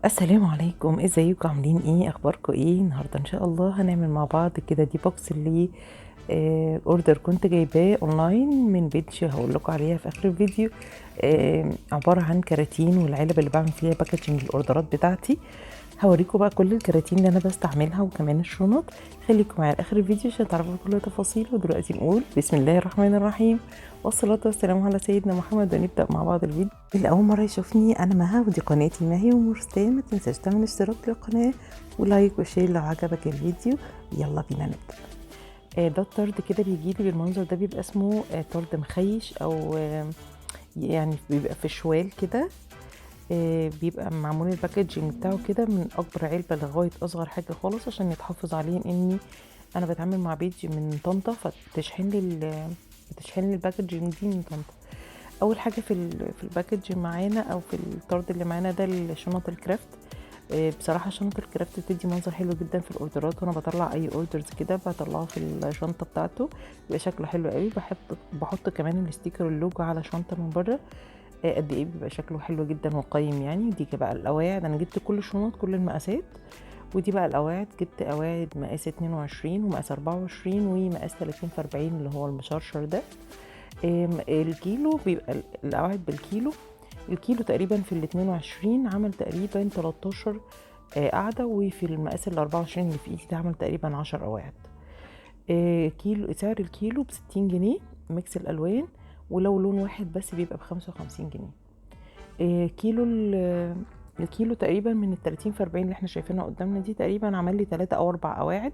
السلام عليكم، ازيكم؟ عاملين ايه؟ اخباركم ايه؟ النهارده ان شاء الله هنعمل مع بعض كده دي بوكس اللي اوردر كنت جايباه اونلاين من بيج هقول لكم عليها في اخر الفيديو. عباره عن كراتين والعلب اللي بعمل فيها باكجنج الاوردرات بتاعتي. هوريكم بقى كل الكراتين اللي انا بستعملها وكمان الشنط. خليكم معايا لاخر الفيديو عشان تعرفوا كل التفاصيل. ودلوقتي نقول بسم الله الرحمن الرحيم والصلاة والسلام على سيدنا محمد، ونبدأ مع بعض الفيديو. اللي أول مرة يشوفني أنا مها، ودي قناتي ماهي ومرستان. ما تنساش تعمل اشتراك للقناة ولايك وشير لو عجبك الفيديو. يلا بينا نبدأ. ده الطرد كده بيجيلي بالمنظر ده، بيبقى اسمه طرد مخيش أو يعني بيبقى في شوال كده. بيبقى معمول الباكجينج بتاعه كده من أكبر علبة لغاية أصغر حاجة خالص عشان يتحافظ عليه، إني أنا بتعامل مع بيجي من طنطا، بتشحن لي الباكجينج دي من طنطا. اول حاجه في الباكج معانا او في الطرد اللي معانا ده الشنط الكرافت. بصراحه شنط الكرافت بتدي منظر حلو جدا في الاوردرات، وانا بطلع اي اوردرز كده بطلعه في الشنطه بتاعته، بيبقى شكله حلو قوي. بحط كمان الستيكر اللوجو على شنطه من بره. قد ايه بيبقى شكله حلو جدا وقيم يعني. دي بقى القواعد، انا جبت كل الشنط كل المقاسات. ودي بقى القواعد، جبت قواعد مقاس 22 ومقاس 24 ومقاس 30 في 40 اللي هو المشرشر ده. الكيلو بيبقى القواعد بالكيلو. الكيلو تقريبا في ال 22 عمل تقريبا 13 قاعدة، وفي المقاس ال 24 اللي في ايدي ده عمل تقريبا 10 قواعد. كيلو سعر الكيلو ب60 جنيه ميكس الألوان، ولو لون واحد بس بيبقى ب55 جنيه. كيلو الكيلو تقريبا من ال 30 في 40 اللي احنا شايفينها قدامنا دي تقريبا عمل لي 3 أو 4 قواعد،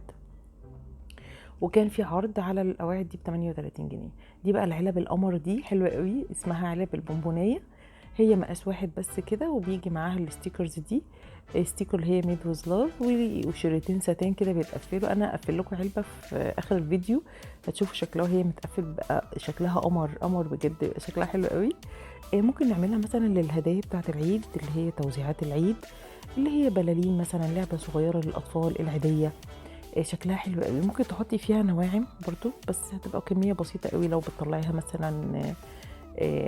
وكان في عرض على القواعد دي ب38 جنيه. دي بقى العلب القمر دي حلوة قوي، اسمها علب البونبونية. هي مقاس واحد بس كده، وبيجي معاها الستيكرز دي. ستيكر اللي هي ميد ويز لاف، وشريطين ساتين كده بيتقفلوا. انا اقفل لكم علبه في اخر الفيديو هتشوفوا شكلها وهي متقفل بقى، شكلها قمر قمر بجد، شكلها حلو قوي. ممكن نعملها مثلا للهدايا بتاعه العيد، اللي هي توزيعات العيد، اللي هي بلالين مثلا، لعبه صغيره للاطفال، العيديه. شكلها حلو قوي. ممكن تحطي فيها نواعم برضو، بس هتبقى كميه بسيطه قوي لو بتطلعيها مثلا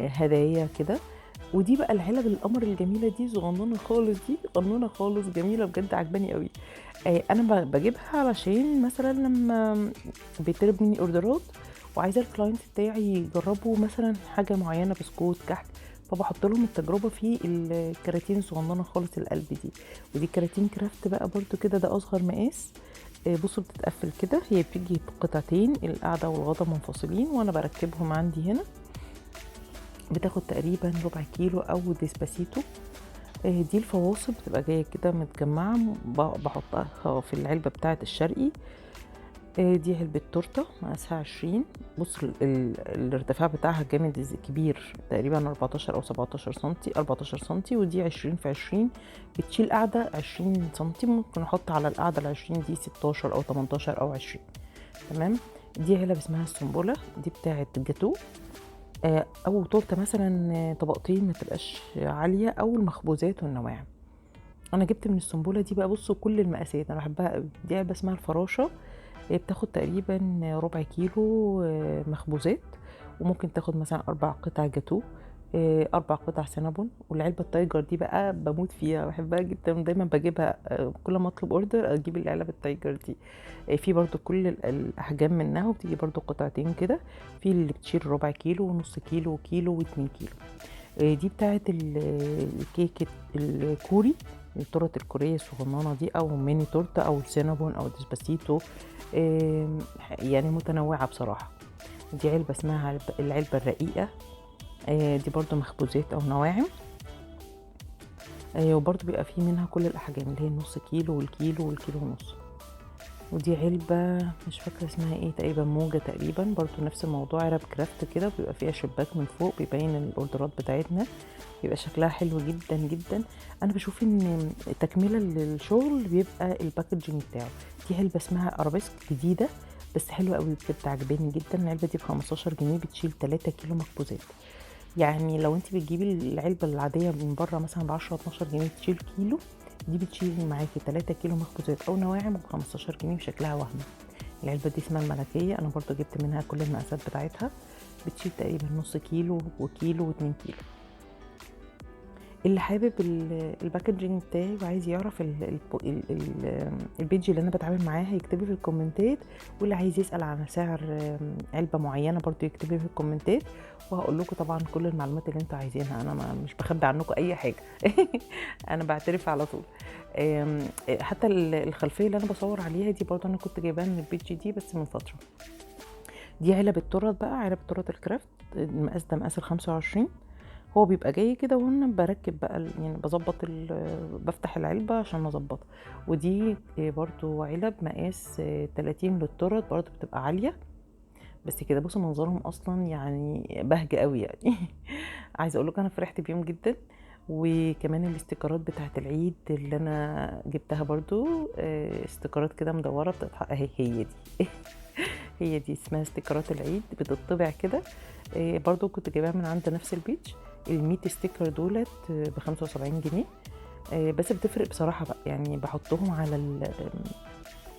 هدايا كده. ودي بقى العلب القمر الجميله دي، صغنونه خالص، دي صغنونه خالص جميله بجد، عجباني قوي. انا بجيبها علشان مثلا لما بيطلب مني اوردرات وعايزه الكلاينت بتاعي يجربوا مثلا حاجه معينه، بسكوت، كحك، فبحط لهم التجربه في الكراتين الصغننه خالص القلب دي. ودي كراتين كرافت بقى برضو كده، ده اصغر مقاس. بصوا بتتقفل كده، هي بتيجي بقطعتين، القاعده والغطا منفصلين، وانا بركبهم عندي هنا. بتاخد تقريبا ربع كيلو او ديسباسيتو. دي الفواصل بتبقى جايه كده متجمعه، بحطها في العلبه بتاعه الشرقي. دي علبه تورته مقاسها 20. بص الارتفاع بتاعها جامد كبير، تقريبا 14 او 17 سنتي، 14 سنتي. ودي 20 في 20 بتشيل قاعده 20 سنتي. ممكن احط على القاعده ال 20 دي 16 او 18 او 20. تمام. دي علب اسمها السنبله، دي بتاعه جاتو او تورته مثلا، طبقتين ما تبقاش عاليه، او المخبوزات والنواعم. انا جبت من السنبله دي بقى، بصوا كل المقاسات، انا بحبها قوي. دي علبه اسمها الفراشه، هي بتاخد تقريبا ربع كيلو مخبوزات، وممكن تاخد مثلا 4 قطع جاتو، 4 قطع سينابون. والعلبة التايجر دي بقى بموت فيها، بحبها جدا، دايما بجيبها. كل ما اطلب اوردر اجيب العلب التايجر دي. في برضو كل الاحجام منها، وبتيجي برضو قطعتين كده، في اللي بتشيل ربع كيلو ونص كيلو وكيلو واتنين كيلو. دي بتاعت الكيك الكوري، التورت الكورية الصغننة دي، او ميني تورته او سينابون او ديسباسيتو. يعني متنوعة بصراحة. دي علبة اسمها العلبة الرقيقة. دي برضو مخبوزات او نواعم. وبرضو بيبقى فيه منها كل الاحجام، اللي هي النص كيلو والكيلو والكيلو ونص. ودي علبة مش فاكرة اسمها ايه، تقريبا موجة تقريبا، برضو نفس الموضوع، علب كرافت كده، بيبقى فيها شباك من فوق بيبين الاوردرات بتاعتنا، بيبقى شكلها حلو جدا جدا. انا بشوف ان تكملة للشغل بيبقى الباكجينج بتاعه. دي علبة اسمها ارابيسك جديدة، بس حلوة قوي بجد، عجباني جدا. العلبة دي ب15 جنيه، بتشيل 3 كيلو مخبوزات. يعني لو انت بتجيبي العلبة العادية من بره مثلا ب10 12 جنيه تشيل كيلو، دي بتشيل معاكي 3 كيلو مخبوزات او نواعم ب15 جنيه، وشكلها وهم. العلبة دي اسمها الملكية، انا برضو جبت منها كل المقاسات بتاعتها، بتشيل تقريبا نص كيلو وكيلو واتنين كيلو. اللي حابب الباكجينج بتاعي وعايز يعرف البيج اللي انا بتعامل معاها يكتب لي في الكومنتات، واللي عايز يسأل عن سعر علبة معينة برضو يكتب لي في الكومنتات، وهقول لكم طبعا كل المعلومات اللي انتوا عايزينها. انا مش بخبي عنكم اي حاجة. انا بعترف على طول. حتى الخلفية اللي انا بصور عليها دي برضو انا كنت جايباها من البيج دي بس من فترة. دي علب التورت بقى، علب التورت الكرافت، المقاس ده مقاس ال25. هو بيبقى جاي كده وانا بركب بقى يعني بظبط بفتح العلبة عشان اظبطها. ودي برضو علب مقاس 30 للتورت، برضو بتبقى عالية. بس كده بصوا منظرهم اصلا يعني بهجة قوي يعني. عايزه اقول لك انا فرحت بيهم جدا. وكمان الاستيكرات بتاعت العيد اللي انا جبتها برضو، استيكرات كده مدوره بتتحط اهي، هي دي. هي دي اسمها استيكرات العيد، بتطبع كده. برضو كنت جايباها من عند نفس البيج. ال100 ستيكر دولت ب75 جنيه. بس بتفرق بصراحه بقى، يعني بحطهم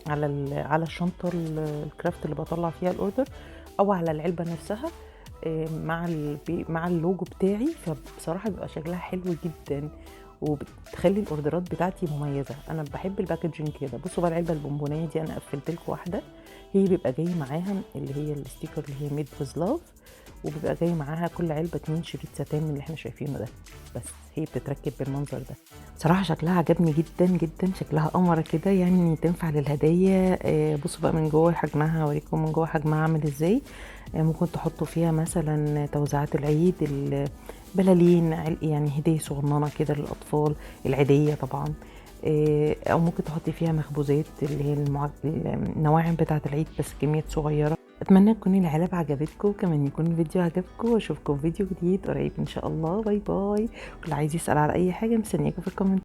على الشنطه الكرافت اللي بطلع فيها الاوردر، او على العلبه نفسها مع اللوجو بتاعي. فبصراحه بيبقى شكلها حلو جدا، وبتخلي الاوردرات بتاعتي مميزه. انا بحب الباكجينج كده. بصوا بقى العلبه البونبونيه دي انا قفلت لكم واحده، هي بيبقى جاي معاها اللي هي الستيكر اللي هي ميد ويز لاف، وبيبقى جاي معاها كل علبه 2 شريط ستان من اللي احنا شايفينه ده. بس هي بتتركب بالمنظر ده. صراحه شكلها عجبني جدا جدا، شكلها قمره كده يعني تنفع للهدايا. بصوا بقى من جوه حجمها، اوريكم من جوه حجمها عامل ازاي. ممكن تحطوا فيها مثلا توزيعات العيد، بلالين، يعني هدية صغننة كده للأطفال العيدية طبعا. أو ممكن تحطي فيها مخبوزات اللي هي النواعم بتاعة العيد بس كميات صغيرة. أتمنى تكون العلب عجبتكم، كمان يكون الفيديو عجبكم، وأشوفكم في فيديو جديد قريب إن شاء الله. باي باي. واللي عايز يسأل على أي حاجة مستنياكم في الكومنت.